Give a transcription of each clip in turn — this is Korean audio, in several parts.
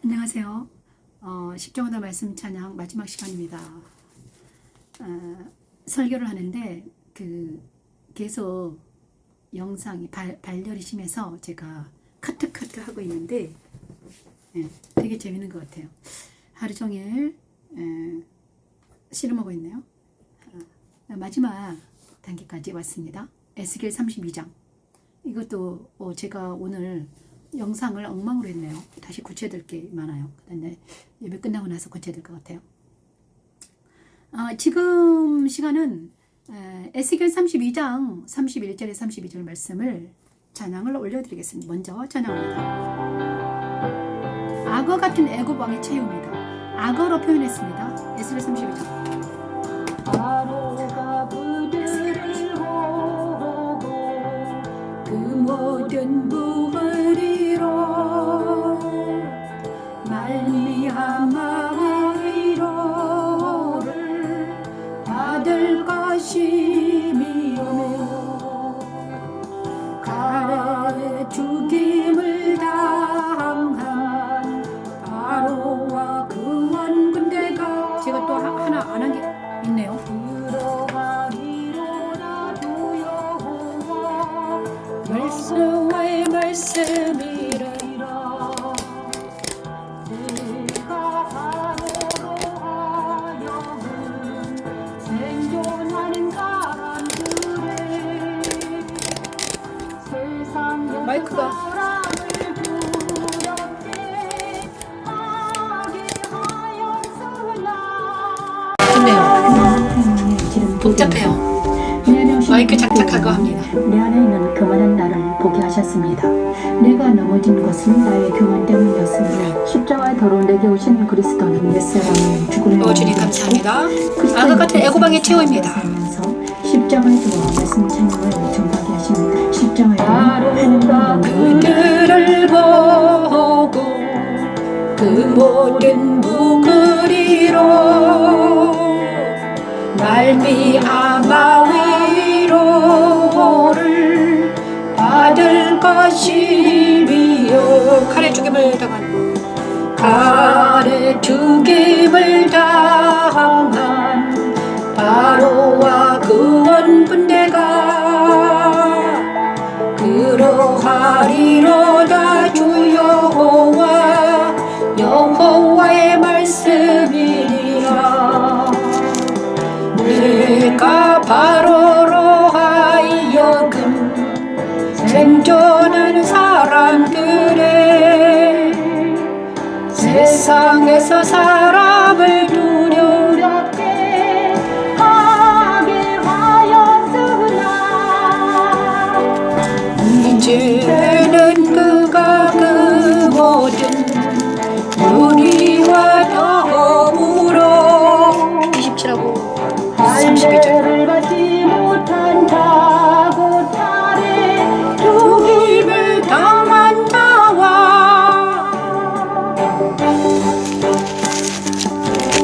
안녕하세요. 십자가의 말씀 찬양 마지막 시간입니다. 설교를 하는데 계속 영상이 발열이 심해서 제가 카트 하고 있는데 되게 재밌는 것 같아요. 하루 종일 씨름하고 있네요. 마지막 단계까지 왔습니다. 에스겔 32장. 이것도 제가 오늘 영상을 엉망으로 했네요. 다시 고쳐야 될 게 많아요. 그런데 예배 끝나고 나서 고쳐야 될 것 같아요. 지금 시간은 에스겔 32장 31절에 32절 말씀을 찬양을 올려드리겠습니다. 먼저 찬양합니다. 악어 같은 애굽 왕의 체육입니다. 악어로 표현했습니다. 에스겔 32장. 그 모든 부활 이뤄 말미암아 위로를 받을 것이며 가래 죽임을 당한 바로와 그 원군대가 제가 또 하나 안 한 게 있네요. 말씀의 말씀이라 내가 바로로 하여금 생존하는 사람들의 세상 마이크가 좋네요. 복잡해요. 마이크 작작하고 합니다. 내 안에 있는 교만한 나를 보게 하셨습니다. 내가 넘어진 것은 나의 교만 때문이었습니다. 십자가에 더러운 내게 오신 그리스도는 옛사람을 죽음에 주님 감사합니다. 악어 같은 애고방의 체호입니다. 십자가에 들어와 말씀 찬양을 전하게 하십니다. 십자가에 바로가 그들을 보고 그 모든 무그리로 말미암아 위로를 받을 것이며 칼에 죽임을 당한 바로와 그 원군대가 그러하리로다. 주 여호와의 말씀이니라. 내가 바로로 하여금 생존하는 사람들의 세상에서 사람을 두렵게 하게 하였으나 이제는 그가 그 모든 우리와 더불어 27하고 32절 받지 못한 자고 탈에 죽임을 당한 자와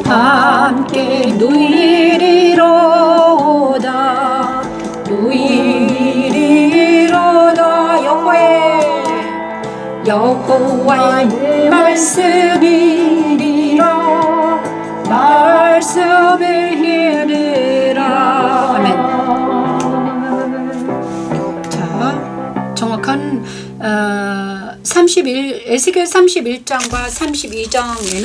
함께 누이리로다. 여호와의 말씀이리라. 말씀을 히리라. 아멘. 자, 정확한 에스겔 31장과 32장에는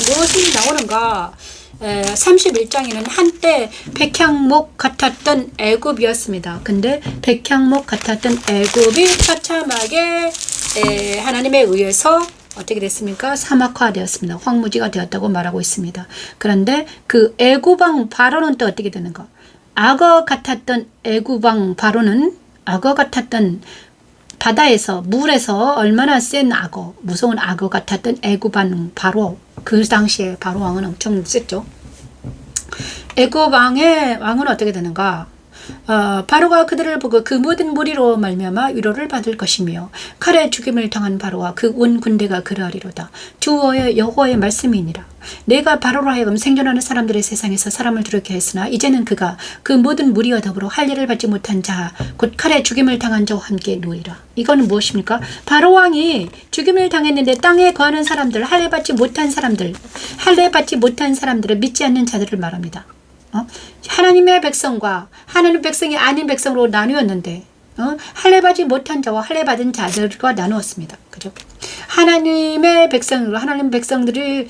무엇이 나오는가? 31장에는 한때 백향목 같았던 애굽이었습니다. 근데 백향목 같았던 애굽이 처참하게 하나님에 의해서 어떻게 됐습니까? 사막화되었습니다. 황무지가 되었다고 말하고 있습니다. 그런데 그 애굽왕 바로는 또 어떻게 되는가? 악어 같았던 애굽왕 바로는 악어 같았던 바다에서 물에서 얼마나 센 악어, 무서운 악어 같았던 애굽왕 바로, 그 당시에 바로 왕은 엄청 셌죠. 애굽 왕의 왕은 어떻게 되는가? 바로가 그들을 보고 그 모든 무리로 말미암아 위로를 받을 것이며 칼에 죽임을 당한 바로와 그 온 군대가 그러하리로다. 주의 여호와의 말씀이니라. 내가 바로로 하여금 생존하는 사람들의 세상에서 사람을 두렵게 했으나 이제는 그가 그 모든 무리와 더불어 할 일을 받지 못한 자 곧 칼에 죽임을 당한 자와 함께 누이라. 이거는 무엇입니까? 바로 왕이 죽임을 당했는데 땅에 거하는 사람들, 할례 받지 못한 사람들, 할례 받지 못한 사람들을 믿지 않는 자들을 말합니다. 하나님의 백성과 하나님 백성이 아닌 백성으로 나누었는데 할례 받지 못한 자와 할례 받은 자들과 나누었습니다. 그죠? 하나님의 백성으로 하나님 백성들을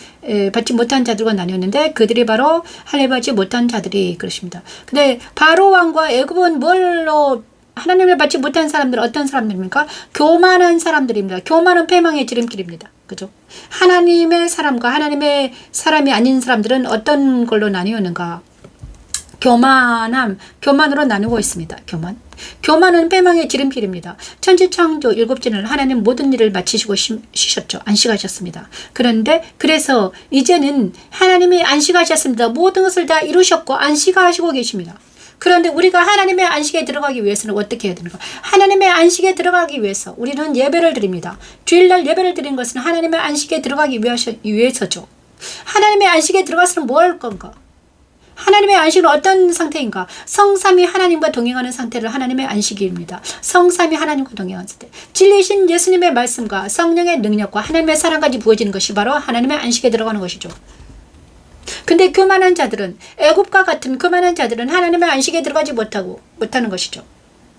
받지 못한 자들과 나뉘었는데 그들이 바로 할례 받지 못한 자들이 그렇습니다. 근데 바로 왕과 애굽은 뭘로 하나님을 받지 못한 사람들 어떤 사람들입니까? 교만한 사람들입니다. 교만은 패망의 지름길입니다. 그죠? 하나님의 사람과 하나님의 사람이 아닌 사람들은 어떤 걸로 나뉘었는가? 교만으로 나누고 있습니다. 교만은 패망의 지름길입니다. 천지창조 7주는 하나님 모든 일을 마치시고 쉬셨죠. 안식하셨습니다. 그래서 이제는 하나님이 안식하셨습니다. 모든 것을 다 이루셨고 안식하시고 계십니다. 그런데 우리가 하나님의 안식에 들어가기 위해서는 어떻게 해야 되는가? 하나님의 안식에 들어가기 위해서 우리는 예배를 드립니다. 주일날 예배를 드리는 것은 하나님의 안식에 들어가기 위해서죠. 하나님의 안식에 들어가서는 뭐 할 건가? 하나님의 안식은 어떤 상태인가? 성삼위 하나님과 동행하는 상태를 하나님의 안식입니다. 성삼위 하나님과 동행하는 상태. 진리신 예수님의 말씀과 성령의 능력과 하나님의 사랑까지 부어지는 것이 바로 하나님의 안식에 들어가는 것이죠. 근데 교만한 자들은 애굽과 같은 교만한 자들은 하나님의 안식에 들어가지 못하는 것이죠.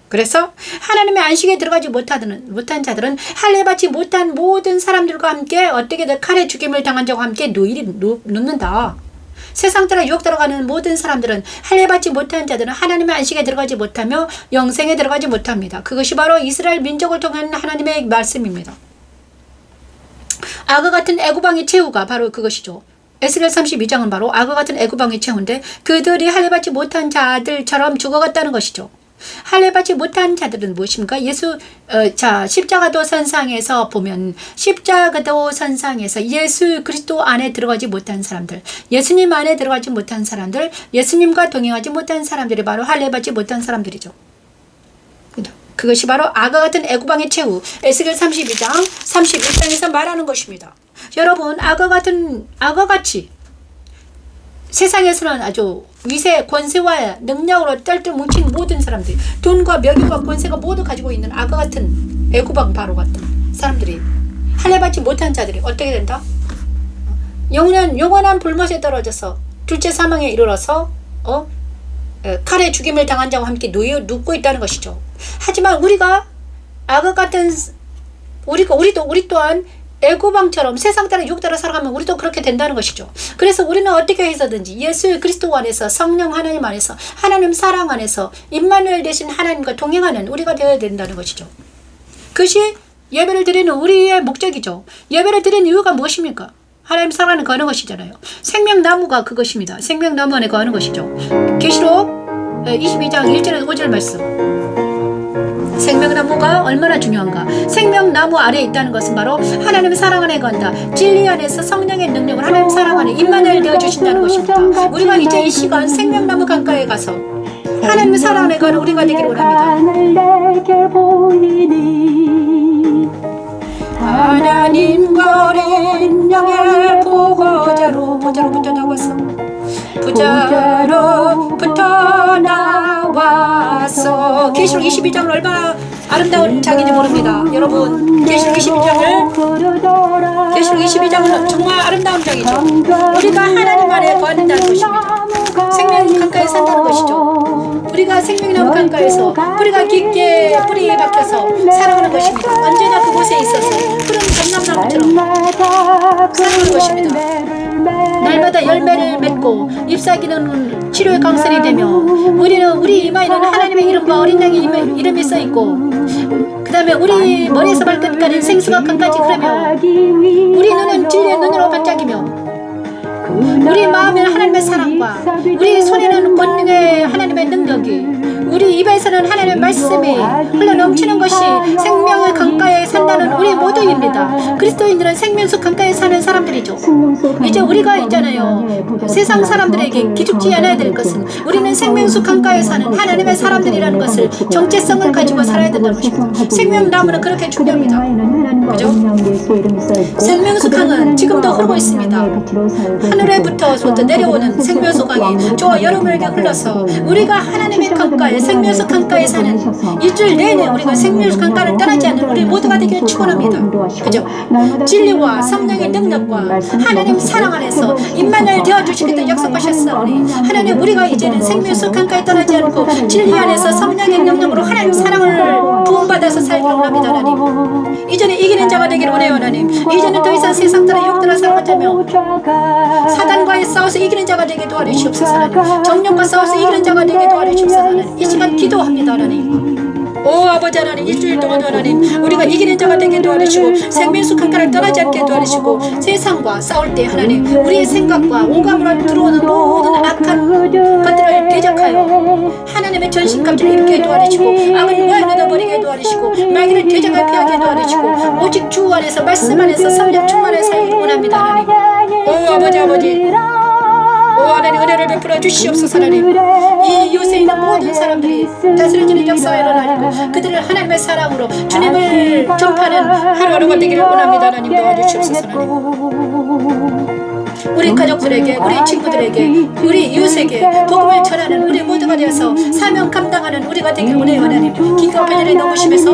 그래서 하나님의 안식에 들어가지 못한 자들은 할례 받지 못한 모든 사람들과 함께 어떻게든 칼에 죽임을 당한 자와 함께 눕는다. 세상 따라 유혹 들어가는 모든 사람들은 할례 받지 못한 자들은 하나님의 안식에 들어가지 못하며 영생에 들어가지 못합니다. 그것이 바로 이스라엘 민족을 통한 하나님의 말씀입니다. 악어 같은 애굽 왕의 최후가 바로 그것이죠. 에스겔 32장은 바로 악어 같은 애굽 왕의 최후인데 그들이 할례 받지 못한 자들처럼 죽어갔다는 것이죠. 할례 받지 못한 자들은 무엇입니까? 십자가도 선상에서 보면 십자가도 선상에서 예수 그리스도 안에 들어가지 못한 사람들, 예수님 안에 들어가지 못한 사람들, 예수님과 동행하지 못한 사람들이 바로 할례 받지 못한 사람들이죠. 그것이 바로 악어 같은 애굽 왕의 최후, 에스겔 32장 31장에서 말하는 것입니다. 여러분, 악어같이 세상에서는 아주 위세, 권세와 능력으로 똘똘 뭉친 모든 사람들, 돈과 명예와 권세가 모두 가지고 있는 악어 같은 애굽 왕 바로 같은 사람들이 할례 받지 못한 자들이 어떻게 된다? 영원한 불못에 떨어져서 둘째 사망에 이르러서 칼에 죽임을 당한 자와 함께 눕고 있다는 것이죠. 하지만 우리가 악어 같은 우리 또한 애굽왕처럼 세상 따라 육 따라 살아가면 우리도 그렇게 된다는 것이죠. 그래서 우리는 어떻게 해서든지 예수 그리스도 안에서 성령 하나님 안에서 하나님 사랑 안에서 임마누엘 되신 하나님과 동행하는 우리가 되어야 된다는 것이죠. 그것이 예배를 드리는 우리의 목적이죠. 예배를 드리는 이유가 무엇입니까? 하나님 사랑하는 거하는 것이잖아요. 생명나무가 그것입니다. 생명나무 안에 거하는 것이죠. 계시록 22장 1절에서 5절 말씀. 생명나무가 얼마나 중요한가? 생명나무 아래에 있다는 것은 바로 하나님 사랑 안에 건다. 진리 안에서 성령의 능력을 하나님 사랑 안에 임마누엘 되어 주신다는 것입니다. 우리가 이제 이 시간 생명나무 강가에 가서 하나님 사랑 안에 거는 우리가 되기를 원합니다. 하나님과 어린 양의 보호자로부터 나왔어. 부자로부터 나와서. 계시록 22장은 얼마나 아름다운 장인지 모릅니다. 여러분, 계시록 22장은 정말 아름다운 장이죠. 우리가 하나님 안에 거한다는 것입니다. 생명 강가에 산다는 것이죠. 우리가 생명나무 강가에서 뿌리가 깊게 뿌리 박혀서 살아가는 것입니다. 언제나 그곳에 있어서 푸른 감람나무처럼 살아가는 것입니다. 날마다 열매를 맺고 잎사귀는 치료의 강선이 되며 우리 이마에는 하나님의 이름과 어린 양의 이름이 써있고 그 다음에 우리 머리에서 발끝까지 생수가 강까지 흐르며 우리 눈은 진리의 눈으로 반짝이며 우리 마음에는 하나님의 사랑과 우리 손에는 권능의 하나님의 능력이 우리 입에서는 하나님의 말씀이 흘러넘치는 것이 생명의 강가에 산다는 우리 모두입니다. 그리스도인들은 생명수 강가에 사는 사람들이죠. 이제 우리가 있잖아요. 세상 사람들에게 기죽지 않아야 될 것은 우리는 생명수 강가에 사는 하나님의 사람들이라는 것을 정체성을 가지고 살아야 된다는 것입니다. 생명나무는 그렇게 중요합니다. 그죠? 생명수 강은 지금도 흐르고 있습니다. 하늘에부터 내려오는 생명수 강이 저와 여러분에게 흘러서 우리가 하나님의 강가에 생명수 강가에 사는 일주일 내내 우리가 생명수 강가를 떠나지 않는 우리 모두가 되기를 축원합니다. 그죠? 진리와 성령의 능력과 하나님 사랑 안에서 임마누엘 되어주시겠다 약속하셨사오니 하나님 우리가 이제는 생명수 강가에 떠나지 않고 진리 안에서 성령의 능력으로 하나님 사랑을 부음받아서 살기를 원합니다. 하나님 이제는 이기는 자가 되기를 원해요. 하나님 이제는 더 이상 세상 따라 욕들아 살아가자며 사단과의 싸워서 이기는 자가 되게 도와주시옵소서. 하나님 정령과 싸워서 이기는 자가 되게 도와주시옵소서. 하나님 이 시간 기도합니다. 하나님 오 아버지 하나님 일주일 동안 하나님 우리가 이기는 자가 되게 도와주시고 생명수 강가를 떠나지 않게 도와주시고 세상과 싸울 때 하나님 우리의 생각과 오감으로 들어오는 모든 악한 것들을 대적하여 하나님의 전신갑주를 입게 도와주시고 악을 놓아버리게 도와주시고 마귀를 대적하여 피하게 도와주시고 오직 주 안에서 말씀 안에서 성령 충만해 살기를 원합니다. 하나님 오 아버지 오 하나님 은혜를 베풀어 주시옵소서. 하나님 이 요새 있는 모든 사람들이 다스려지는 역사에 일어나고 그들을 하나님의 사랑으로 주님을 전파하는 하루하루가 되기를 원합니다. 하나님 도와주시옵소서. 하나님 우리 가족들에게 우리 친구들에게 우리 이웃에게 복음을 전하는 우리 모두가 되어서 사명 감당하는 우리가 되기를 원해요. 하나님 긴급 편견이 너무 심해서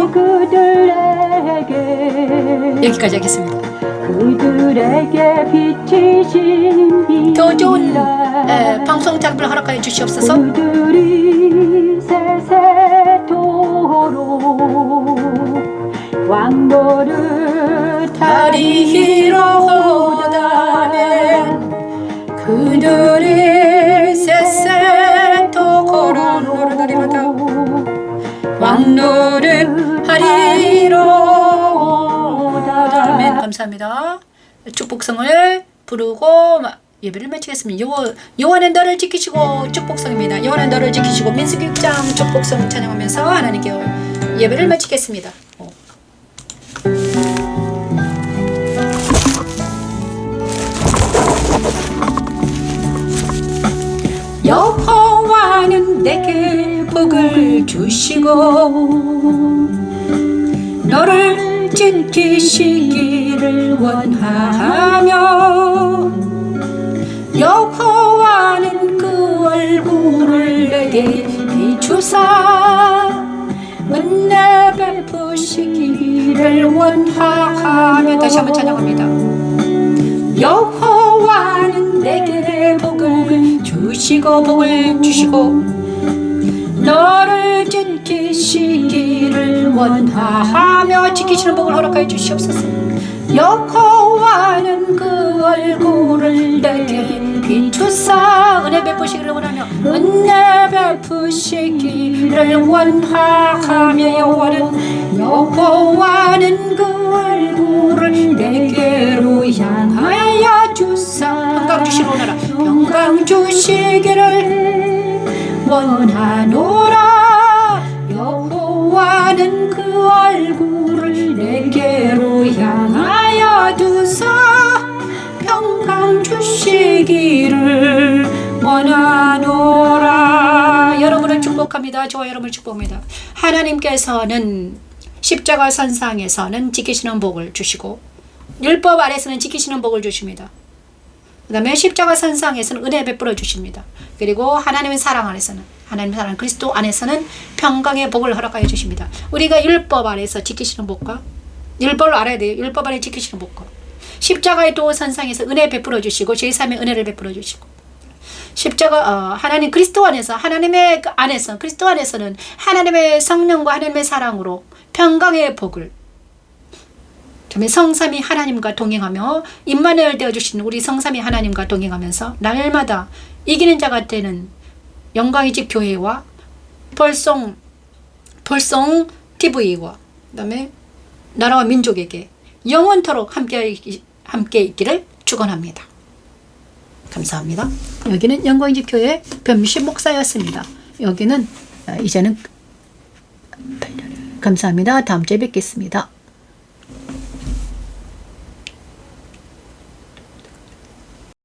여기까지 하겠습니다. 더 좋은 방송 장비를 허락하여 주시옵소서. 왕노릇 하리로다면 그들이 세세토 걸어노르다리마다 왕노릇 하리로다면 감사합니다. 축복성을 부르고 예배를 마치겠습니다. 여호와는 너를 지키시고 축복성입니다. 여호와는 너를 지키시고 민수기 6장 축복성 찬양하면서 하나님께 예배를 마치겠습니다. 여호와는 내게 복을 주시고 너를 지키시기를 원하며 여호와는 그 얼굴을 내게 비추사 은혜 베푸시기를 원하며 다시 한번 찬양합니다. 여호와는 내게 복을 주시고 복을 주시고 너를 지키시기를 원하며 지키시는 복을 허락하여 주시옵소서. 여호와는 그 얼굴을 내게 비추사 은혜 베푸시기를 원하며 은혜 베푸시기를 원하며 여호와는 그 얼굴을 내게로 향하여 주사 평강 주시기를 원하라 평강 주시기를 원하노라 여호와는 그 얼굴을 내게로 향하여 두사 평강 주시기를 원하노라. 여러분을 축복합니다. 저와 여러분을 축복합니다. 하나님께서는 십자가 선상에서는 지키시는 복을 주시고 율법 아래서는 지키시는 복을 주십니다. 그 다음에 십자가 선상에서는 은혜 베풀어 주십니다. 그리고 하나님의 사랑 안에서는 하나님의 사랑 그리스도 안에서는 평강의 복을 허락하여 주십니다. 우리가 율법 아래서 지키시는 복과 율법을 알아야 돼요. 율법 아래 지키시는 복과 십자가의 도 선상에서 은혜 베풀어 주시고 제3의 은혜를 베풀어 주시고 십자가 하나님 그리스도 안에서 하나님의 안에서 그리스도 안에서는 하나님의 성령과 하나님의 사랑으로 평강의 복을 성삼위 하나님과 동행하며 임마누엘 되어주신 우리 성삼위 하나님과 동행하면서 날마다 이기는 자가 되는 영광의 집 교회와 벌송 TV와 그 다음에 나라와 민족에게 영원토록 함께 있기를 축원합니다. 감사합니다. 여기는 영광의 집 교회 변미신 목사였습니다. 여기는 이제는 감사합니다. 다음 주에 뵙겠습니다.